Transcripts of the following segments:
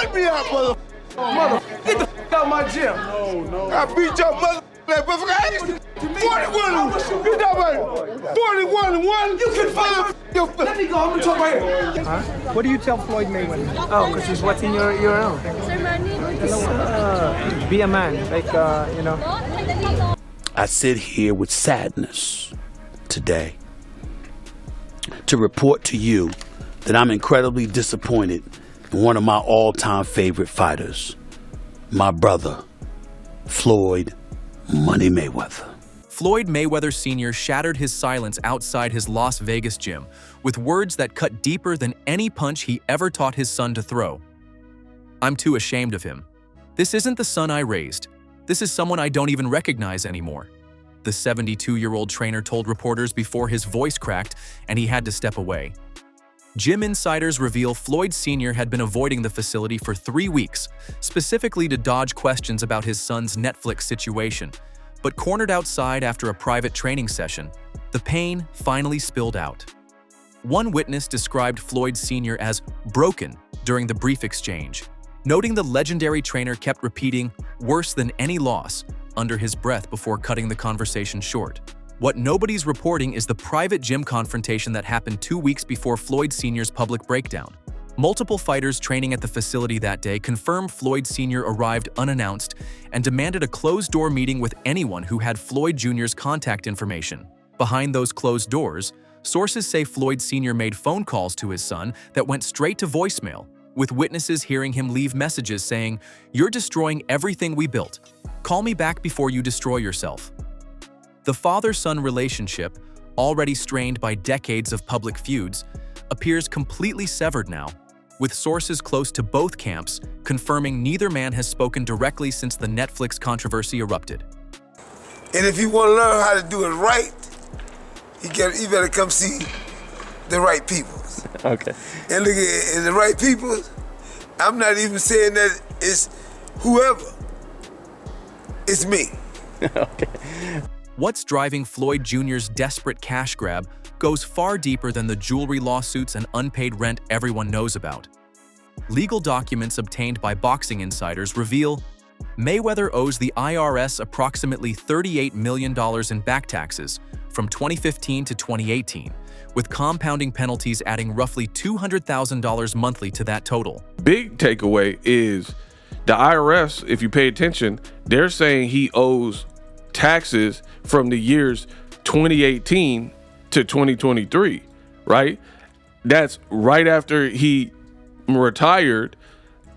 put me out, mother. Get the out of my gym. No. I beat your mother. I used to 41. You know what? 41-1. You can find your. Let me go. I'm gonna talk right here. Huh? What do you tell Floyd Mayweather? Oh, because he's wetting your own. Be a man, like, you know. I sit here with sadness today to report to you that I'm incredibly disappointed in one of my all-time favorite fighters, my brother, Floyd Money Mayweather. Floyd Mayweather Sr. shattered his silence outside his Las Vegas gym with words that cut deeper than any punch he ever taught his son to throw. "I'm too ashamed of him. This isn't the son I raised. This is someone I don't even recognize anymore," the 72-year-old trainer told reporters before his voice cracked and he had to step away. Gym insiders reveal Floyd Sr. had been avoiding the facility for 3 weeks, specifically to dodge questions about his son's Netflix situation. But cornered outside after a private training session, the pain finally spilled out. One witness described Floyd Sr. as broken during the brief exchange, noting the legendary trainer kept repeating "worse than any loss" under his breath before cutting the conversation short. What nobody's reporting is the private gym confrontation that happened 2 weeks before Floyd Sr.'s public breakdown. Multiple fighters training at the facility that day confirmed Floyd Sr. arrived unannounced and demanded a closed-door meeting with anyone who had Floyd Jr.'s contact information. Behind those closed doors, sources say Floyd Sr. made phone calls to his son that went straight to voicemail, with witnesses hearing him leave messages saying, "You're destroying everything we built. Call me back before you destroy yourself." The father-son relationship, already strained by decades of public feuds, appears completely severed now, with sources close to both camps confirming neither man has spoken directly since the Netflix controversy erupted. And if you want to learn how to do it right, you better come see the right people. Okay. And look at the right people. I'm not even saying that it's whoever. It's me. Okay. What's driving Floyd Jr.'s desperate cash grab goes far deeper than the jewelry lawsuits and unpaid rent everyone knows about. Legal documents obtained by boxing insiders reveal Mayweather owes the IRS approximately $38 million in back taxes from 2015 to 2018, with compounding penalties adding roughly $200,000 monthly to that total. Big takeaway is the IRS, if you pay attention, they're saying he owes taxes from the years 2018 to 2023, right? That's right after he retired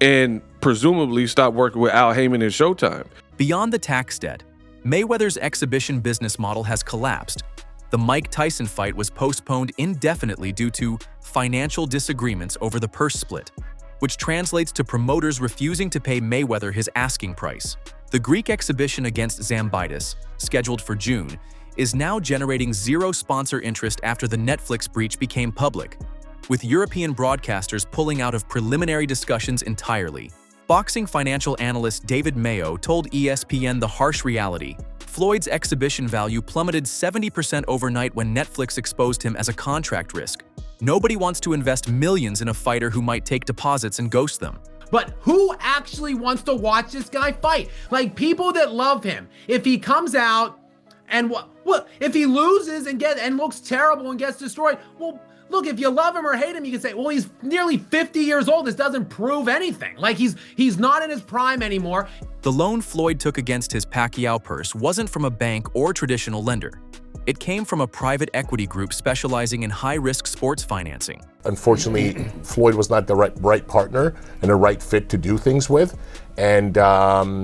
and presumably stopped working with Al Heyman and Showtime. Beyond the tax debt, Mayweather's exhibition business model has collapsed. The Mike Tyson fight was postponed indefinitely due to financial disagreements over the purse split, which translates to promoters refusing to pay Mayweather his asking price. The Greek exhibition against Zambidis, scheduled for June, is now generating zero sponsor interest after the Netflix breach became public, with European broadcasters pulling out of preliminary discussions entirely. Boxing financial analyst David Mayo told ESPN the harsh reality: Floyd's exhibition value plummeted 70% overnight when Netflix exposed him as a contract risk. Nobody wants to invest millions in a fighter who might take deposits and ghost them. But who actually wants to watch this guy fight? Like, people that love him. If he comes out and if he loses and looks terrible and gets destroyed, well, look, if you love him or hate him, you can say, well, he's nearly 50 years old. This doesn't prove anything. Like, he's not in his prime anymore. The loan Floyd took against his Pacquiao purse wasn't from a bank or traditional lender. It came from a private equity group specializing in high-risk sports financing. Unfortunately, Floyd was not the right partner and the right fit to do things with. And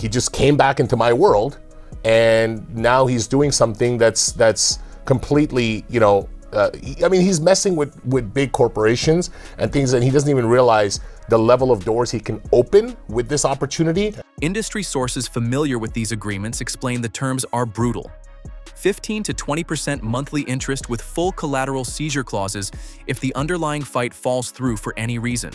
he just came back into my world. And now he's doing something that's completely, he's messing with big corporations and things, and he doesn't even realize the level of doors he can open with this opportunity. Industry sources familiar with these agreements explain the terms are brutal. 15 to 20% monthly interest with full collateral seizure clauses if the underlying fight falls through for any reason.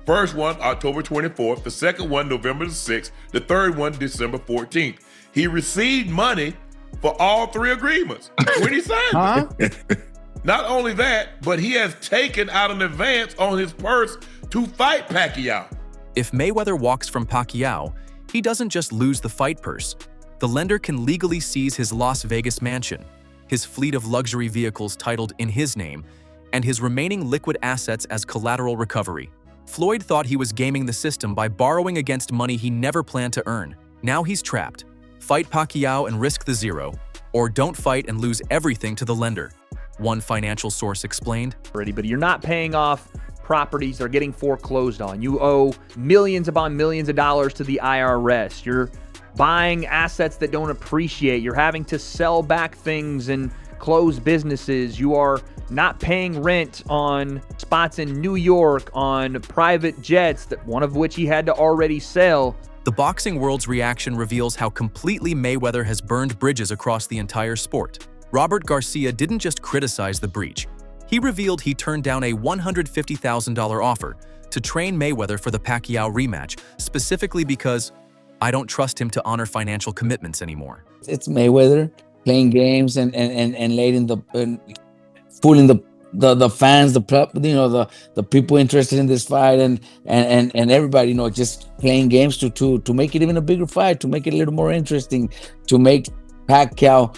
First one, October 24th. The second one, November the 6th. The third one, December 14th. He received money for all three agreements when he signed them. Not only that, but he has taken out an advance on his purse to fight Pacquiao. If Mayweather walks from Pacquiao, he doesn't just lose the fight purse. The lender can legally seize his Las Vegas mansion, his fleet of luxury vehicles titled in his name, and his remaining liquid assets as collateral recovery. Floyd thought he was gaming the system by borrowing against money he never planned to earn. Now he's trapped. Fight Pacquiao and risk the zero, or don't fight and lose everything to the lender, one financial source explained. But you're not paying off properties that are getting foreclosed on. You owe millions upon millions of dollars to the IRS. You're buying assets that don't appreciate. You're having to sell back things and close businesses. You are not paying rent on spots in New York, on private jets, that one of which he had to already sell. The boxing world's reaction reveals how completely Mayweather has burned bridges across the entire sport. Robert Garcia didn't just criticize the breach. He revealed he turned down a $150,000 offer to train Mayweather for the Pacquiao rematch, specifically because I don't trust him to honor financial commitments anymore. It's Mayweather playing games and letting fooling the fans, the people interested in this fight, and everybody, just playing games to make it even a bigger fight, to make it a little more interesting, to make Pacquiao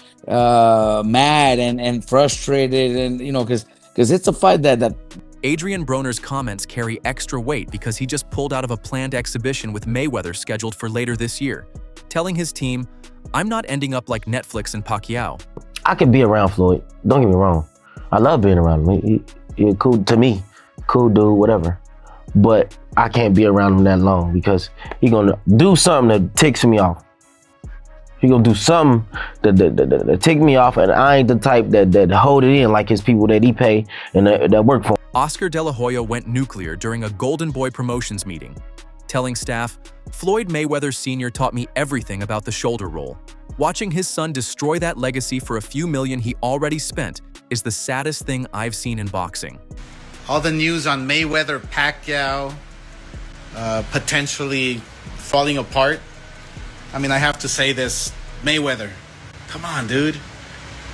mad and frustrated, and because it's a fight that Adrian Broner's comments carry extra weight because he just pulled out of a planned exhibition with Mayweather scheduled for later this year, telling his team, "I'm not ending up like Netflix and Pacquiao." I could be around Floyd. Don't get me wrong. I love being around him. He cool to me, cool dude, whatever. But I can't be around him that long because he gonna do something that ticks me off. He gonna do something that tick me off, and I ain't the type that hold it in like his people that he pay and that work for him. Oscar De La Hoya went nuclear during a Golden Boy Promotions meeting, telling staff, "Floyd Mayweather Sr. taught me everything about the shoulder roll. Watching his son destroy that legacy for a few million he already spent is the saddest thing I've seen in boxing." All the news on Mayweather, Pacquiao, potentially falling apart. I mean, I have to say this, Mayweather, come on, dude.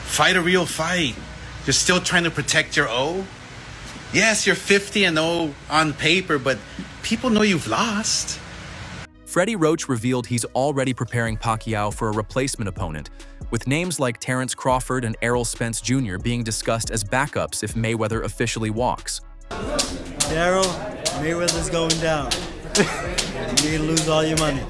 Fight a real fight. You're still trying to protect your O. Yes, you're 50-0 on paper, but people know you've lost. Freddie Roach revealed he's already preparing Pacquiao for a replacement opponent, with names like Terrence Crawford and Errol Spence Jr. being discussed as backups if Mayweather officially walks. Daryl, Mayweather's going down. You're gonna lose all your money.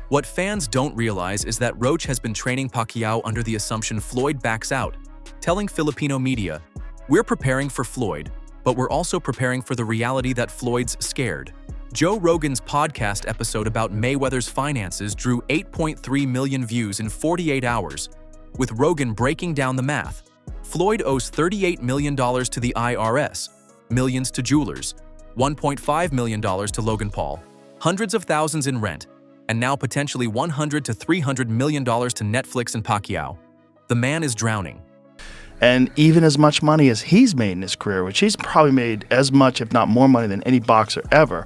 What fans don't realize is that Roach has been training Pacquiao under the assumption Floyd backs out, telling Filipino media, "We're preparing for Floyd, but we're also preparing for the reality that Floyd's scared." Joe Rogan's podcast episode about Mayweather's finances drew 8.3 million views in 48 hours, with Rogan breaking down the math. Floyd owes $38 million to the IRS, millions to jewelers, $1.5 million to Logan Paul, hundreds of thousands in rent, and now potentially $100 to $300 million to Netflix and Pacquiao. The man is drowning. And even as much money as he's made in his career, which he's probably made as much, if not more money than any boxer ever,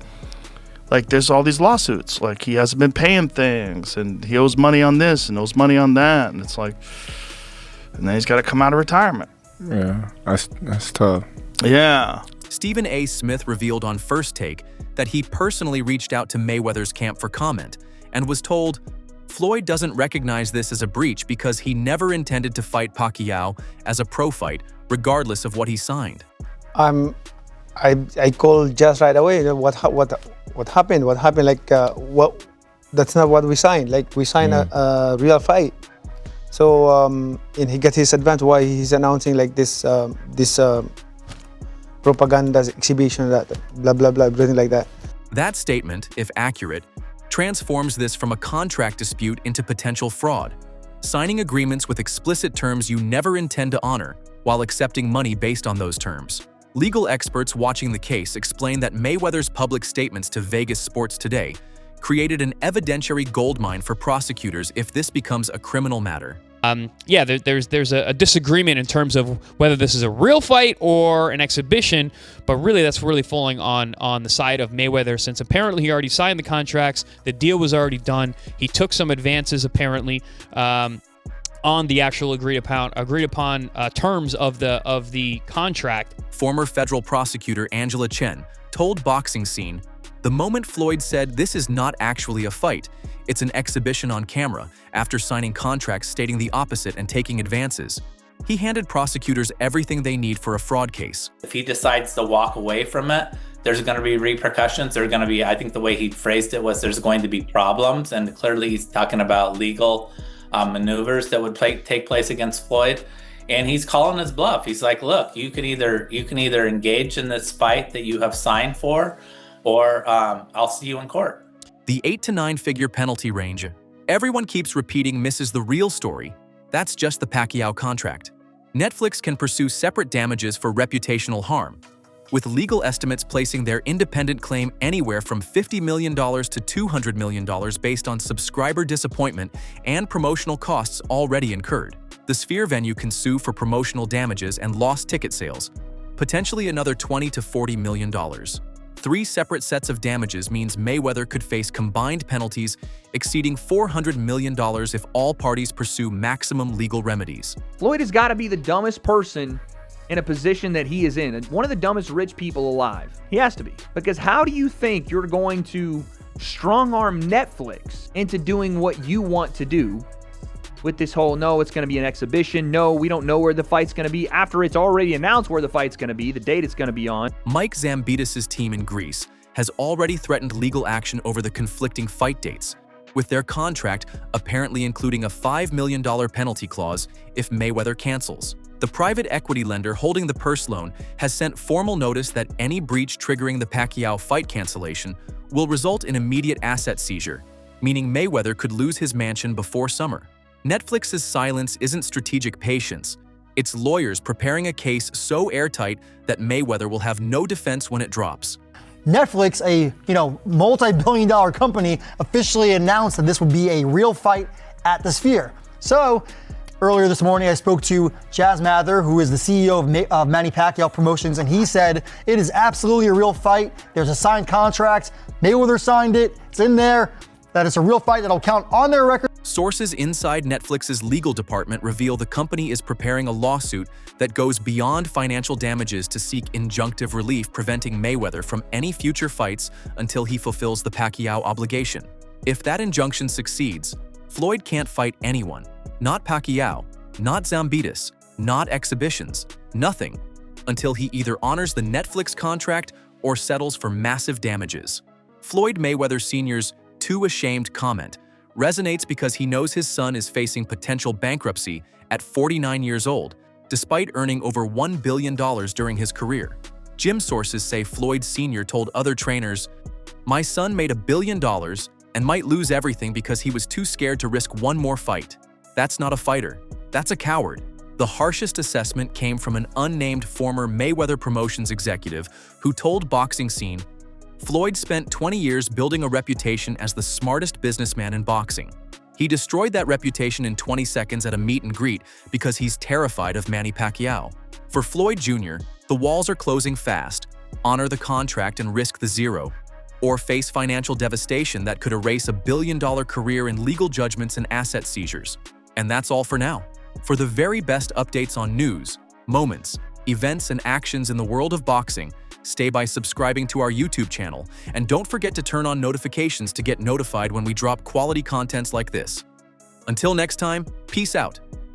like there's all these lawsuits, like he hasn't been paying things and he owes money on this and owes money on that, and it's like, and then he's got to come out of retirement. Yeah, that's tough. Yeah. Stephen A. Smith revealed on First Take that he personally reached out to Mayweather's camp for comment and was told, "Floyd doesn't recognize this as a breach because he never intended to fight Pacquiao as a pro fight, regardless of what he signed." I called just right away. What happened? What happened? Like what? That's not what we signed. Like we signed a real fight. So and he got his advance. Why he's announcing like this propaganda exhibition, that blah blah blah, everything like that. That statement, if accurate, transforms this from a contract dispute into potential fraud, signing agreements with explicit terms you never intend to honor while accepting money based on those terms. Legal experts watching the case explain that Mayweather's public statements to Vegas Sports Today created an evidentiary goldmine for prosecutors if this becomes a criminal matter. There's a disagreement in terms of whether this is a real fight or an exhibition, but really that's really falling on the side of Mayweather, since apparently he already signed the contracts, the deal was already done, he took some advances apparently on the actual agreed upon terms of the contract. Former federal prosecutor Angela Chen told Boxing Scene, The moment Floyd said this is not actually a fight, it's an exhibition on camera, after signing contracts stating the opposite and taking advances, he handed prosecutors everything they need for a fraud case. If he decides to walk away from it, there's going to be repercussions. There's going to be, I think the way he phrased it was there's going to be problems. And clearly he's talking about legal maneuvers that would take place against Floyd. And he's calling his bluff. He's like, look, you can either engage in this fight that you have signed for, or I'll see you in court. The 8 to 9 figure penalty range everyone keeps repeating misses the real story. That's just the Pacquiao contract. Netflix can pursue separate damages for reputational harm, with legal estimates placing their independent claim anywhere from $50 million to $200 million based on subscriber disappointment and promotional costs already incurred. The Sphere venue can sue for promotional damages and lost ticket sales, potentially another $20 to $40 million. 3 separate sets of damages means Mayweather could face combined penalties exceeding $400 million if all parties pursue maximum legal remedies. Floyd has got to be the dumbest person in a position that he is in. One of the dumbest rich people alive. He has to be. Because how do you think you're going to strong-arm Netflix into doing what you want to do with this whole, no, it's going to be an exhibition, no, we don't know where the fight's going to be, after it's already announced where the fight's going to be, the date it's going to be on? Mike Zambitis' team in Greece has already threatened legal action over the conflicting fight dates, with their contract apparently including a $5 million penalty clause if Mayweather cancels. The private equity lender holding the purse loan has sent formal notice that any breach triggering the Pacquiao fight cancellation will result in immediate asset seizure, meaning Mayweather could lose his mansion before summer. Netflix's silence isn't strategic patience. It's lawyers preparing a case so airtight that Mayweather will have no defense when it drops. Netflix, a multi-billion-dollar company, officially announced that this would be a real fight at the Sphere. So, earlier this morning, I spoke to Chaz Mather, who is the CEO of Manny Pacquiao Promotions, and he said it is absolutely a real fight. There's a signed contract. Mayweather signed it. It's in there. That it's a real fight that'll count on their record. Sources inside Netflix's legal department reveal the company is preparing a lawsuit that goes beyond financial damages to seek injunctive relief, preventing Mayweather from any future fights until he fulfills the Pacquiao obligation. If that injunction succeeds, Floyd can't fight anyone. Not Pacquiao, not Zambitis, not exhibitions, nothing, until he either honors the Netflix contract or settles for massive damages. Floyd Mayweather Sr.'s "too ashamed" comment resonates because he knows his son is facing potential bankruptcy at 49 years old, despite earning over $1 billion during his career. Gym sources say Floyd Sr. told other trainers, "My son made $1 billion and might lose everything because he was too scared to risk one more fight. That's not a fighter. That's a coward." The harshest assessment came from an unnamed former Mayweather Promotions executive who told Boxing Scene, "Floyd spent 20 years building a reputation as the smartest businessman in boxing. He destroyed that reputation in 20 seconds at a meet and greet because he's terrified of Manny Pacquiao. For Floyd Jr., the walls are closing fast. Honor the contract and risk the zero, or face financial devastation that could erase $1 billion career in legal judgments and asset seizures. And that's all for now. For the very best updates on news, moments, events, and actions in the world of boxing, stay by subscribing to our YouTube channel, and don't forget to turn on notifications to get notified when we drop quality contents like this. Until next time, peace out.